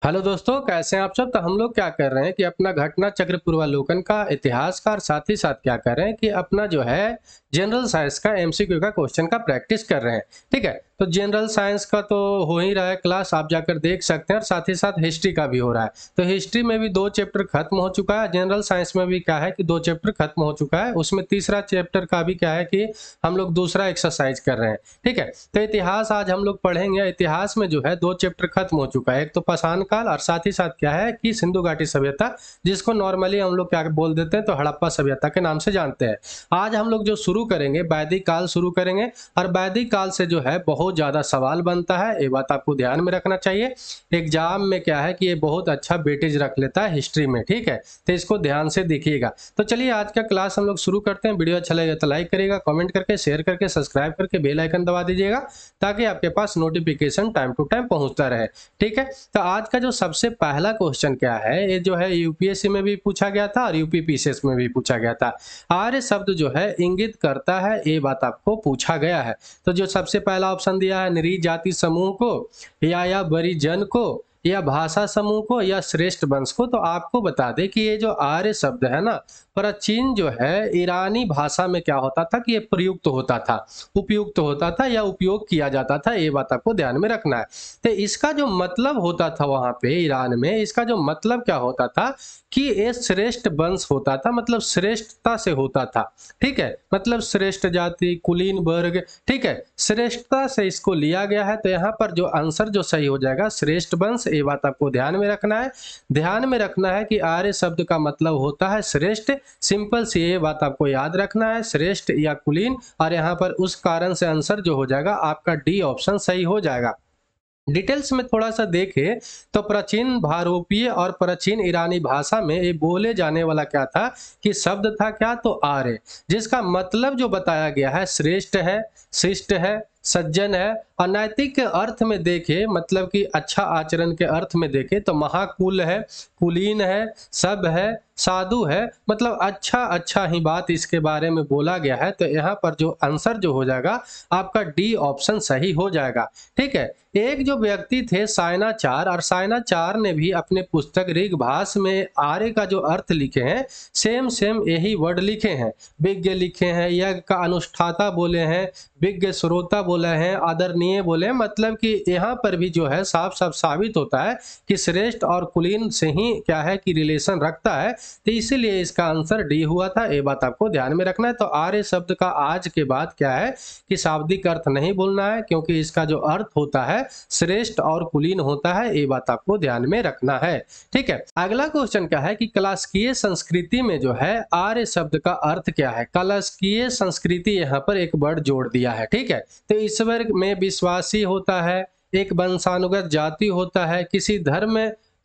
Hello दोस्तों, कैसे हैं आप सब। तो हम लोग क्या कर रहे हैं कि अपना घटना चक्र पूर्वावलोकन का इतिहास का और साथ ही साथ क्या कर रहे हैं कि अपना जो है जनरल साइंस का एमसीक्यू का क्वेश्चन का प्रैक्टिस कर रहे हैं। ठीक है, तो जनरल साइंस का तो हो ही रहा है क्लास, आप जाकर देख सकते हैं, और साथ ही साथ हिस्ट्री का भी हो रहा है। तो हिस्ट्री में भी 2 चैप्टर खत्म हो चुका है, जनरल साइंस में भी क्या है कि 2 चैप्टर खत्म हो चुका है। उसमें तीसरा चैप्टर का भी क्या है कि हम लोग दूसरा एक्सरसाइज कर रहे हैं। ठीक है, तो इतिहास आज हम लोग पढ़ेंगे। इतिहास में जो है 2 चैप्टर खत्म हो चुका है, एक तो पाषाण काल और साथ ही साथ क्या है कि सिंधु घाटी सभ्यता, जिसको नॉर्मली हम लोग क्या बोल देते हैं तो हड़प्पा सभ्यता के नाम से जानते हैं। आज हम लोग जो शुरू करेंगे वैदिक काल शुरू करेंगे, और वैदिक काल से जो है बहुत ज्यादा सवाल बनता है, ये बात आपको ध्यान में रखना चाहिए। एग्जाम में क्या है कि ये बहुत अच्छा वेटेज रख लेता है हिस्ट्री में। ठीक है, तो इसको ध्यान से देखिएगा। तो चलिए आज का क्लास हम लोग शुरू करते हैं। वीडियो अच्छा लगेगा तो लाइक करिएगा, कमेंट करके, शेयर करके, सब्सक्राइब करके बेल आइकन दबा दीजिएगा, ताकि आपके पास नोटिफिकेशन टाइम टू टाइम पहुंचता रहे। ठीक है, तो आज का जो सबसे पहला क्वेश्चन क्या है, ये जो है यूपीएससी में भी पूछा गया था और यूपीपीसीएस में भी पूछा गया था। आर्य शब्द जो है इंगित करता है, ये बात आपको पूछा गया है। तो जो सबसे पहला ऑप्शन दिया है, निरीह जाति समूह को या बड़ी जन को या भाषा समूह को या श्रेष्ठ वंश को। तो आपको बता दें कि ये जो आर्य शब्द है ना, प्राचीन जो है ईरानी भाषा में क्या होता था कि ये प्रयुक्त होता था, उपयुक्त होता था या उपयोग किया जाता था। ये बात आपको ध्यान में रखना है। तो इसका जो मतलब होता था वहां पे ईरान में, इसका जो मतलब क्या होता था कि ये श्रेष्ठ वंश होता था, मतलब श्रेष्ठता से होता था। ठीक है, मतलब श्रेष्ठ जाति, कुलीन वर्ग। ठीक है, श्रेष्ठता से इसको लिया गया है। तो यहाँ पर जो आंसर जो सही हो जाएगा श्रेष्ठ वंश। ये बात आपको ध्यान में रखना है। ध्यान में रखना है कि आर्य शब्द का मतलब होता है श्रेष्ठ। सिंपल सी ये बात आपको याद रखना है, श्रेष्ठ या कुलीन। और यहाँ पर उस कारण से आंसर जो हो जाएगा आपका डी ऑप्शन सही हो जाएगा। डिटेल्स में थोड़ा सा देखें तो प्राचीन भारोपीय और प्राचीन ईरानी भाषा में ये बोले जाने वाला क्या था कि शब्द था क्या, तो आर्य, जिसका मतलब जो बताया गया है श्रेष्ठ है, शिष्ट है, सज्जन है। और नैतिक के अर्थ में देखे, मतलब कि अच्छा आचरण के अर्थ में देखे तो महाकुल है, कुलीन है, सब है, साधु है। मतलब अच्छा ही बात इसके बारे में बोला गया है। तो यहाँ पर जो आंसर जो हो जाएगा आपका डी ऑप्शन सही हो जाएगा। ठीक है, एक जो व्यक्ति थे सायनाचार, और सायनाचार ने भी अपने पुस्तक ऋग्भाष में आर्य का जो अर्थ लिखे हैं, सेम यही वर्ड लिखे हैं। विज्ञ लिखे हैं, यज्ञ का अनुष्ठाता बोले हैं, विज्ञ श्रोता बोले हैं, आदरणीय बोले हैं। मतलब कि यहाँ पर भी जो है साफ साफ साबित होता है कि श्रेष्ठ और कुलीन से ही क्या है कि रिलेशन रखता है। तो इसीलिए इसका आंसर डी हुआ था। ये बात आपको ध्यान में रखना है। तो आर्य शब्द का आज के बाद क्या है कि शाब्दिक अर्थ नहीं बोलना है, क्योंकि इसका जो अर्थ होता है श्रेष्ठ और कुलीन होता है। ये बात आपको ध्यान में रखना है। ठीक है, अगला क्वेश्चन क्या है कि क्लासिकीय संस्कृति में जो है आर्य शब्द का अर्थ क्या है। क्लासिकीय संस्कृति यहाँ पर एक वर्ड जोड़ दिया है। ठीक है, तो ईश्वर में विश्वासी होता है, एक वंशानुगत जाति होता है,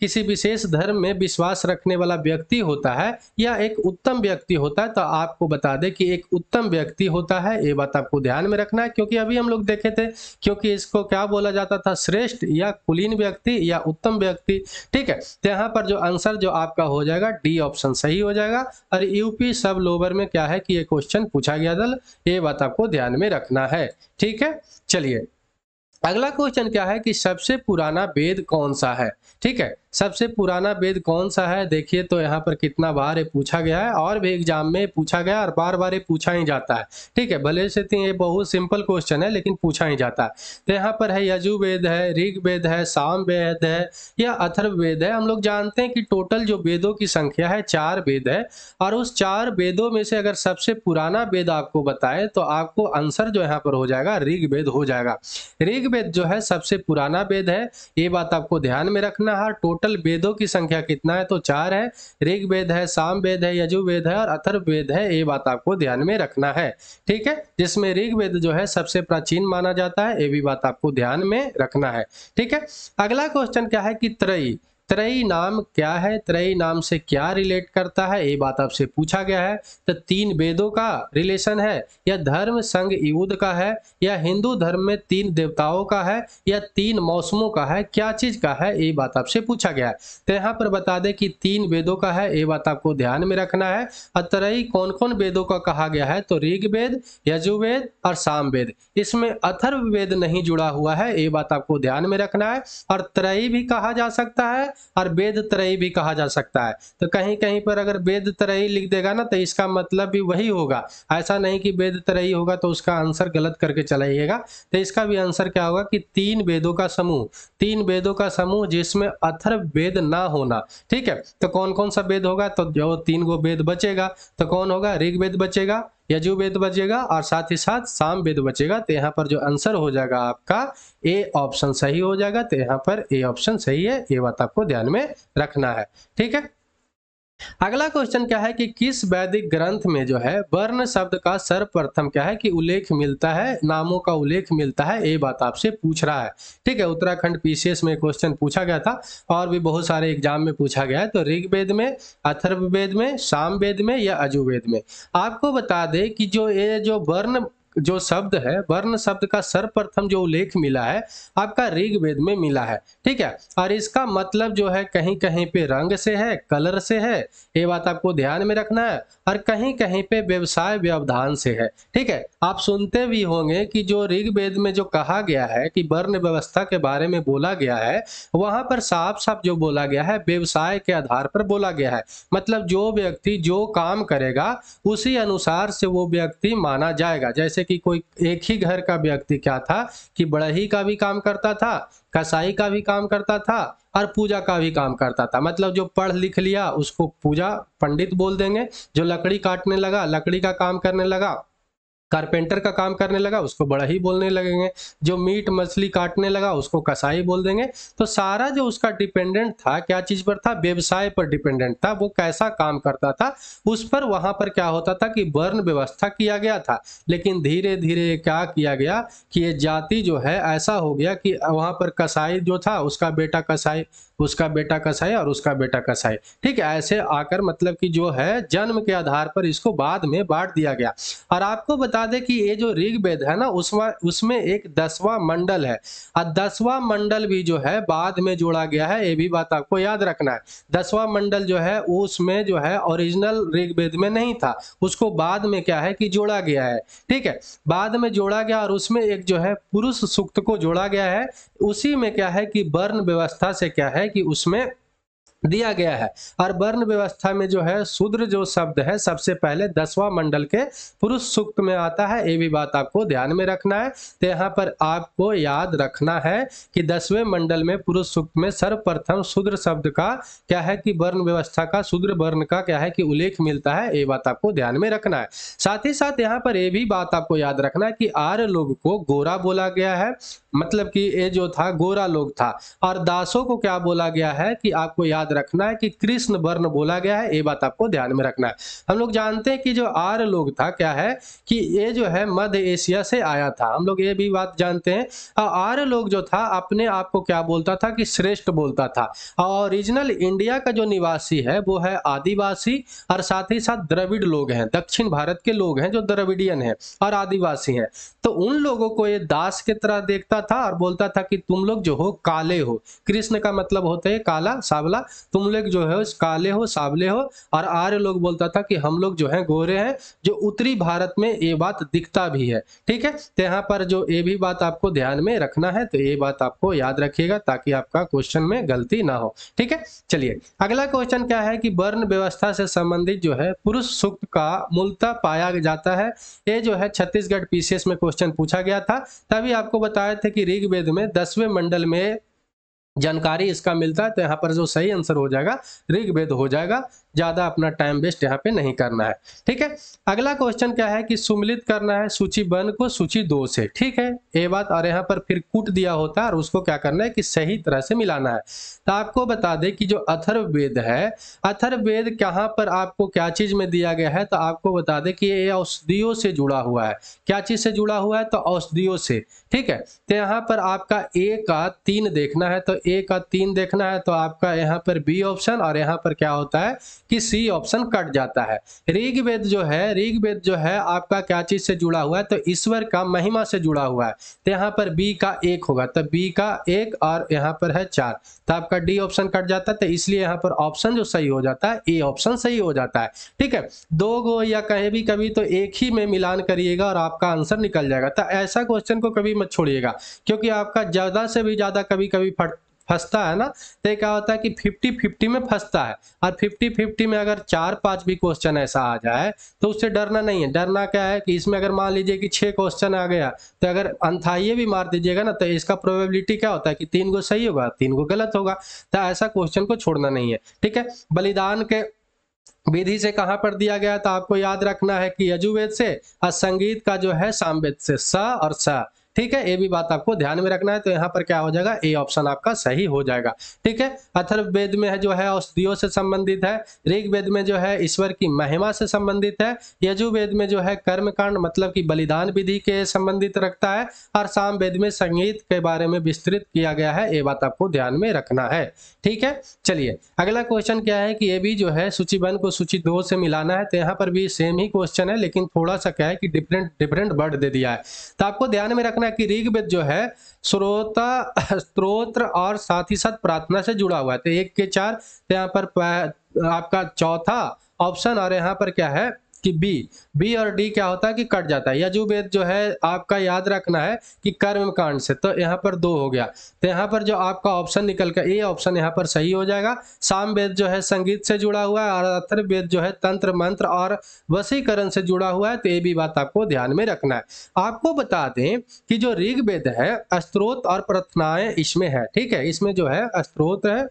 किसी विशेष धर्म में विश्वास रखने वाला व्यक्ति होता है, या एक उत्तम व्यक्ति होता है। तो आपको बता दें कि एक उत्तम व्यक्ति होता है। ये बात आपको ध्यान में रखना है, क्योंकि अभी हम लोग देखे थे, क्योंकि इसको क्या बोला जाता था, श्रेष्ठ या कुलीन व्यक्ति या उत्तम व्यक्ति। ठीक है, तो यहाँ पर जो आंसर जो आपका हो जाएगा डी ऑप्शन सही हो जाएगा। और यूपी सब लोअर में क्या है कि ये क्वेश्चन पूछा गया था, ये बात आपको ध्यान में रखना है। ठीक है, चलिए अगला क्वेश्चन क्या है कि सबसे पुराना वेद कौन सा है। ठीक है, सबसे पुराना वेद कौन सा है। देखिए तो यहाँ पर कितना बार ये पूछा गया है, और भी एग्जाम में पूछा गया और बार बार ये पूछा ही जाता है। ठीक है, भले से ये बहुत सिंपल क्वेश्चन है लेकिन पूछा ही जाता है। तो यहाँ पर है यजुर्वेद है, ऋग्वेद है, सामवेद है या अथर्ववेद है। हम लोग जानते हैं कि टोटल जो वेदों की संख्या है 4 वेद है, और उस 4 वेदों में से अगर सबसे पुराना वेद आपको बताए तो आपको आंसर जो यहाँ पर हो जाएगा ऋग्वेद हो जाएगा। ऋग्वेद जो है सबसे पुराना वेद है, ये बात आपको ध्यान में रखना है। टोटल वेदों की संख्या कितना है, तो 4 है। ऋग्वेद है, सामवेद है, यजुर्वेद है और अथर्ववेद है। ये बात आपको ध्यान में रखना है। ठीक है, जिसमें ऋग्वेद जो है सबसे प्राचीन माना जाता है। ये भी बात आपको ध्यान में रखना है। ठीक है, अगला क्वेश्चन क्या है कि त्रयी, त्रयी नाम क्या है, त्रयी नाम से क्या रिलेट करता है, ये बात आपसे पूछा गया है। तो 3 वेदों का रिलेशन है, या धर्म संग युद्ध का है, या हिंदू धर्म में 3 देवताओं का है, या 3 मौसमों का है, क्या चीज का है, ये बात आपसे पूछा गया है। तो यहाँ पर बता दें कि 3 वेदों का है, ये बात आपको ध्यान में रखना है। और त्रयी कौन कौन वेदों का कहा गया है, तो ऋग्वेद, यजुर्वेद और सामवेद। इसमें अथर्ववेद नहीं जुड़ा हुआ है, ये बात आपको ध्यान में रखना है। और त्रयी भी कहा जा सकता है और वेद त्रयी भी कहा जा सकता है। तो कहीं कहीं पर अगर वेद त्रयी लिख देगा ना, तो इसका मतलब भी वही होगा। ऐसा नहीं कि वेद त्रयी होगा तो उसका आंसर गलत करके चलाइएगा। तो इसका भी आंसर क्या होगा कि 3 वेदों का समूह, 3 वेदों का समूह जिसमें अथर्ववेद ना होना। ठीक है, तो कौन कौन सा वेद होगा, तो जो 3 गो वेद बचेगा तो कौन होगा, ऋग्वेद बचेगा, यजुर्वेद बचेगा और साथ ही साथ सामवेद बचेगा। तो यहाँ पर जो आंसर हो जाएगा आपका ए ऑप्शन सही हो जाएगा। तो यहाँ पर ए ऑप्शन सही है, ये बात आपको ध्यान में रखना है। ठीक है, अगला क्वेश्चन क्या है कि किस वैदिक ग्रंथ में जो है वर्ण शब्द का सर्वप्रथम क्या है कि उल्लेख मिलता है, नामों का उल्लेख मिलता है, ये बात आपसे पूछ रहा है। ठीक है, उत्तराखंड पीसीएस में क्वेश्चन पूछा गया था और भी बहुत सारे एग्जाम में पूछा गया है। तो ऋग्वेद में, अथर्ववेद में, सामवेद में या यजुर्वेद में। आपको बता दें कि जो ये जो वर्ण जो शब्द है, वर्ण शब्द का सर्वप्रथम जो उल्लेख मिला है आपका ऋग्वेद में मिला है। ठीक है, और इसका मतलब जो है कहीं कहीं पे रंग से है, कलर से है, ये बात आपको ध्यान में रखना है। और कहीं कहीं पे व्यवसाय व्यवधान से है। ठीक है, आप सुनते भी होंगे कि जो ऋग्वेद में जो कहा गया है कि वर्ण व्यवस्था के बारे में बोला गया है, वहां पर साफ साफ जो बोला गया है व्यवसाय के आधार पर बोला गया है। मतलब जो व्यक्ति जो काम करेगा उसी अनुसार से वो व्यक्ति माना जाएगा। जैसे कि कोई एक ही घर का व्यक्ति क्या था कि बढ़ई का भी काम करता था, कसाई का भी काम करता था और पूजा का भी काम करता था। मतलब जो पढ़ लिख लिया उसको पूजा पंडित बोल देंगे, जो लकड़ी काटने लगा, लकड़ी का काम करने लगा, कारपेंटर का काम करने लगा, उसको बढ़ई बोलने लगेंगे, जो मीट मछली काटने लगा उसको कसाई बोल देंगे। तो सारा जो उसका डिपेंडेंट था क्या चीज पर था, व्यवसाय पर डिपेंडेंट था, वो कैसा काम करता था उस पर वहां पर क्या होता था कि वर्ण व्यवस्था किया गया था। लेकिन धीरे धीरे क्या किया गया कि ये जाति जो है ऐसा हो गया कि वहां पर कसाई जो था उसका बेटा कसाई, उसका बेटा कसाई और उसका बेटा कसाई। ठीक है, ऐसे आकर मतलब कि जो है जन्म के आधार पर इसको बाद में बांट दिया गया। और आपको बता दें कि ये जो ऋग्वेद है ना उसमें एक 10वां मंडल है, और 10वां मंडल भी जो है बाद में जोड़ा गया है, ये भी बात आपको याद रखना है। 10वां मंडल जो है उसमें जो है ओरिजिनल ऋग्वेद में नहीं था, उसको बाद में क्या है कि जोड़ा गया है। ठीक है, बाद में जोड़ा गया और उसमें एक जो है पुरुष सूक्त को जोड़ा गया है। उसी में क्या है कि वर्ण व्यवस्था से क्या है कि उसमें दिया गया है। और वर्ण व्यवस्था में जो है शूद्र जो शब्द है सबसे पहले 10वां मंडल के पुरुष सूक्त में आता है, ये भी बात आपको ध्यान में रखना है। तो यहाँ पर आपको याद रखना है कि 10वें मंडल में पुरुष सूक्त में सर्वप्रथम शूद्र शब्द का क्या है कि वर्ण व्यवस्था का शूद्र वर्ण का क्या है कि उल्लेख मिलता है, ये बात आपको ध्यान में रखना है। साथ ही साथ यहाँ पर ये भी बात आपको याद रखना है कि आर्य लोग को गोरा बोला गया है, मतलब कि ये जो था गोरा लोग था। और दासों को क्या बोला गया है कि आपको याद रखना है कि कृष्ण वर्ण बोला गया है, ये बात आपको ध्यान में रखना है। हम लोग जानते हैं कि जो आर्य लोग था क्या है कि ये जो है मध्य एशिया से आया था, हम लोग ये भी बात जानते हैं। आर्य लोग जो था अपने आप को क्या बोलता था कि श्रेष्ठ बोलता था। और ओरिजिनल इंडिया का जो निवासी है वो है आदिवासी और साथ ही साथ द्रविड़ लोग हैं, दक्षिण भारत के लोग हैं जो द्रविडियन हैं और आदिवासी हैं। तो उन लोगों को ये दास की तरह देखता था और बोलता था कि तुम लोग जो हो काले हो, कृष्ण का मतलब होता है काला सावला, तुम लोग जो है काले हो सावले हो। और आर्य लोग बोलता था कि हम लोग जो है गोरे हैं, जो उत्तरी भारत में ये बात दिखता भी है। ठीक है, तो यहाँ पर जो ये भी बात आपको ध्यान में रखना है, तो ये बात आपको याद रखिएगा ताकि आपका क्वेश्चन में गलती ना हो। ठीक है, चलिए अगला क्वेश्चन क्या है कि वर्ण व्यवस्था से संबंधित जो है पुरुष सूक्त का मूलतः पाया जाता है। ये जो है छत्तीसगढ़ पीसीएस में क्वेश्चन पूछा गया था, तभी आपको बताया था कि ऋग्वेद में 10वें मंडल में जानकारी इसका मिलता है। तो यहाँ पर जो सही आंसर हो जाएगा ऋग्वेद हो जाएगा, ज्यादा अपना टाइम वेस्ट यहाँ पे नहीं करना है। ठीक है, अगला क्वेश्चन क्या है कि सुमिलित करना है सूची 1 को सूची 2 से। ठीक है, ये बात, और यहाँ पर फिर कूट दिया होता है और उसको क्या करना है कि सही तरह से मिलाना है। तो आपको बता दें कि जो अथर्ववेद है, अथर्ववेद कहाँ पर आपको क्या चीज में दिया गया है, तो आपको बता दें कि ये औषधियों से जुड़ा हुआ है। क्या चीज से जुड़ा हुआ है, तो औषधियों से। ठीक है, तो यहाँ पर आपका ए का 3 देखना है, तो A का 3 देखना है तो आपका यहाँ पर B ऑप्शन और यहाँ पर क्या होता है कि C ऑप्शन कट जाता है। ऋग्वेद जो है आपका क्या चीज से जुड़ा हुआ है, तो ईश्वर का महिमा से जुड़ा हुआ है, तो यहाँ पर B का 1 होगा, तो B का 1 और यहाँ पर है 4, तो आपका D ऑप्शन कट जाता है, तो इसलिए यहाँ पर ऑप्शन जो सही हो जाता है A ऑप्शन सही हो जाता है। ठीक है, दो गो या कहीं भी कभी तो एक ही में मिलान करिएगा और आपका आंसर निकल जाएगा। तो ऐसा क्वेश्चन को कभी मत छोड़िएगा, क्योंकि आपका ज्यादा से भी ज्यादा कभी कभी फंसता है ना, तो क्या होता है कि 50-50 में फंसता है, और 50-50 में अगर 4-5 भी क्वेश्चन ऐसा आ जाए तो उससे डरना नहीं है। डरना क्या है कि इसमें अगर मान लीजिए कि 6 क्वेश्चन आ गया, तो अगर अंथाइये भी मार दीजिएगा ना, तो इसका प्रोबेबिलिटी क्या होता है कि 3 गो सही होगा 3 गो गलत होगा। तो ऐसा क्वेश्चन को छोड़ना नहीं है। ठीक है, बलिदान के विधि से कहां पर दिया गया, तो आपको याद रखना है कि यजुर्वेद से, और संगीत का जो है सामवेद से, स और स। ठीक है, ये भी बात आपको ध्यान में रखना है। तो यहाँ पर क्या हो जाएगा, ए ऑप्शन आपका सही हो जाएगा। ठीक है, अथर्ववेद में जो है औषधियों से संबंधित है, ऋग्वेद में जो है ईश्वर की महिमा से संबंधित है, यजुर्वेद में जो है कर्मकांड मतलब कि बलिदान विधि के संबंधित रखता है, और सामवेद में संगीत के बारे में विस्तृत किया गया है। ये बात आपको ध्यान में रखना है। ठीक है, चलिए अगला क्वेश्चन क्या है कि ये भी जो है सूची 1 को सूची 2 से मिलाना है। तो यहाँ पर भी सेम ही क्वेश्चन है, लेकिन थोड़ा सा क्या है कि डिफरेंट वर्ड दे दिया है। तो आपको ध्यान में रखना है कि ऋग्वेद जो है स्तोत्र और साथ ही साथ प्रार्थना से जुड़ा हुआ है। तो 1 के 4, तो यहाँ पर आपका चौथा ऑप्शन, और यहाँ पर क्या है कि बी और डी क्या होता है कि कट जाता है। यजुर्वेद जो है आपका याद रखना है कि कर्मकांड से, तो यहाँ पर 2 हो गया, तो यहाँ पर जो आपका ऑप्शन निकल कर ए ऑप्शन यहाँ पर सही हो जाएगा। सामवेद जो है संगीत से जुड़ा हुआ है, और अथर्ववेद जो है तंत्र मंत्र और वशीकरण से जुड़ा हुआ है। तो ये भी बात आपको ध्यान में रखना है। आपको बता दें कि जो ऋग्वेद है स्तोत्र और प्रार्थनाएं इसमें है। ठीक है, इसमें जो है स्तोत्र है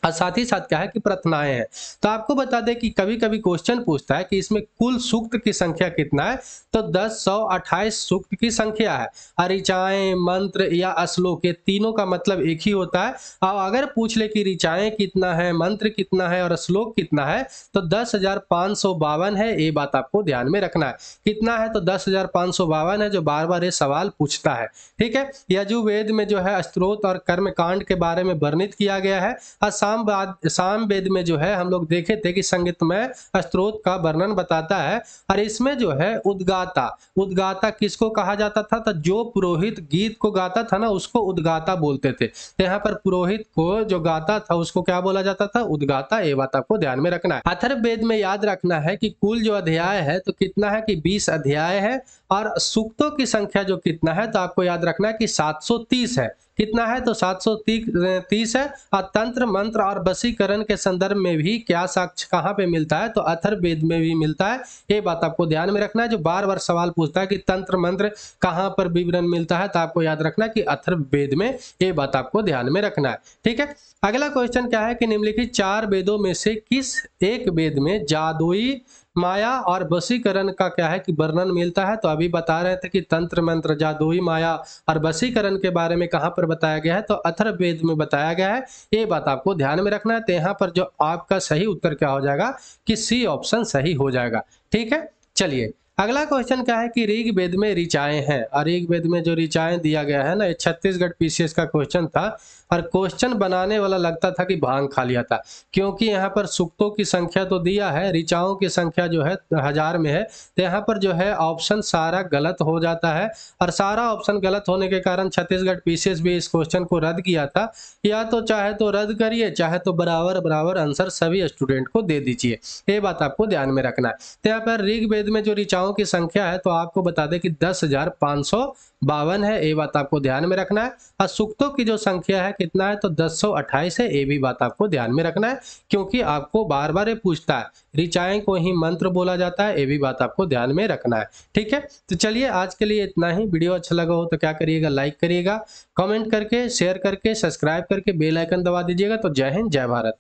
और साथ ही साथ क्या है कि प्रार्थनाएं हैं। तो आपको बता दें कि कभी कभी क्वेश्चन पूछता है कि इसमें कुल सूक्त की संख्या कितना है, तो 1028 सूक्त की संख्या है। और ऋचाएं, मंत्र या श्लोक, ये तीनों का मतलब एक ही होता है। और अगर पूछ ले कि ऋचाएं कितना है, मंत्र कितना है और श्लोक कितना है, तो 10,552 है। ये बात आपको ध्यान में रखना है। कितना है, तो 10,552 है, जो बार बार ये सवाल पूछता है। ठीक है, यजुर्वेद में जो है स्तोत्र और कर्मकांड के बारे में वर्णित किया गया है। और सामवेद में जो है हम लोग देखे थे कि संगीतमय स्तोत्र का वर्णन बताता है। और इसमें जो है उद्गाता किसको कहा जाता था, तो जो पुरोहित गीत को गाता था ना, उसको उद्गाता बोलते थे। तो यहाँ पर पुरोहित को जो गाता था उसको क्या बोला जाता था, उद्गाता। ये बात आपको ध्यान में रखना है। अथर्ववेद में याद रखना है कि कुल जो अध्याय है तो कितना है कि 20 अध्याय है, और सूक्तों की संख्या जो कितना है, तो आपको याद रखना है कि 730 है। कितना है, तो 730 है। और तंत्र मंत्र और वशीकरण के संदर्भ में भी क्या साक्ष्य कहाँ पे मिलता है, तो अथर्ववेद में भी मिलता है। ये बात आपको ध्यान में रखना है। जो बार बार सवाल पूछता है कि तंत्र मंत्र कहाँ पर विवरण मिलता है, तो आपको याद रखना है कि अथर्ववेद में। ये बात आपको ध्यान में रखना है। ठीक है, अगला क्वेश्चन क्या है कि निम्नलिखित 4 वेदों में से किस एक वेद में जादुई माया और वशीकरण का क्या है कि वर्णन मिलता है। तो अभी बता रहे थे कि तंत्र मंत्र, जादुई माया और वशीकरण के बारे में कहां पर बताया गया है, तो अथर्ववेद में बताया गया है। ये बात आपको ध्यान में रखना है। तो यहाँ पर जो आपका सही उत्तर क्या हो जाएगा कि सी ऑप्शन सही हो जाएगा। ठीक है, चलिए अगला क्वेश्चन क्या है कि ऋग्वेद में ऋचाएं हैं, और ऋग्वेद में जो ऋचाएं दिया गया है ना, ये छत्तीसगढ़ पीसीएस का क्वेश्चन था। और क्वेश्चन बनाने वाला लगता था कि भांग खा लिया था, क्योंकि यहाँ पर सूक्तों की संख्या तो दिया है, ऋचाओं की संख्या जो है 1000 में है। तो यहाँ पर जो है ऑप्शन सारा गलत हो जाता है, और सारा ऑप्शन गलत होने के कारण छत्तीसगढ़ पीसीएस भी इस क्वेश्चन को रद्द किया था। या तो चाहे तो रद्द करिए, चाहे तो बराबर आंसर सभी स्टूडेंट को दे दीजिए। ये बात आपको ध्यान में रखना है। तो यहाँ पर ऋग्वेद में जो ऋचाओं की संख्या है, तो आपको बता दें कि 10,552 है। ये बात आपको ध्यान में रखना है। और सूक्तों की जो संख्या है कितना है, तो 1028 है। ये भी बात आपको ध्यान में रखना है, क्योंकि आपको बार बार ये पूछता है। ऋचाएं को ही मंत्र बोला जाता है। ये भी बात आपको ध्यान में रखना है। ठीक है, तो चलिए आज के लिए इतना ही। वीडियो अच्छा लगा हो तो क्या करिएगा, लाइक करिएगा, कमेंट करके, शेयर करके, सब्सक्राइब करके बेल आइकन दबा दीजिएगा। तो जय हिंद, जय भारत।